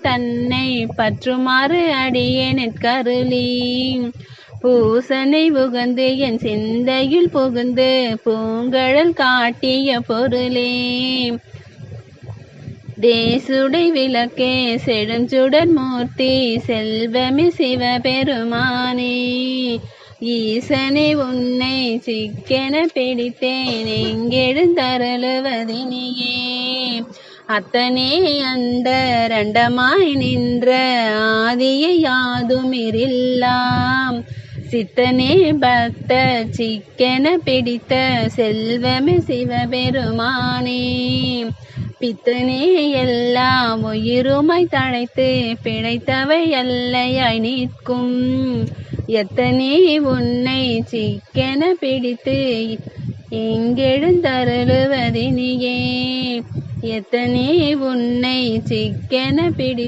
தன்னை பற்றுமாறு அடியேனுக்கருளி பூசனை உகந்து என் சிந்தையில் புகுந்து பூங்கழல் காட்டிய பொருளே தேசுடை விளக்கே செழுஞ்சுடர் மூர்த்தி செல்வமே சிவபெருமானே ஈசனே உன்னை சிக்கென பிடித்தேன் எங்கெழுந்தருளுவதினியே அத்தனே அந்த ரண்டமாய் நின்ற ஆதியை யாதுமிரில்லாம் சித்தனே பக்த சிக்கென பிடித்த செல்வமே சிவபெருமானே பித்தனே எல்லாம் உயிருமாய் தழைத்து பிழைத்தவை அல்லையாய் நிற்கும் எத்தனே உன்னை சிக்கென பிடித்து எங்கெழுந்தருளுவதினியே எத்தனே உன்னை சிக்கென பிடி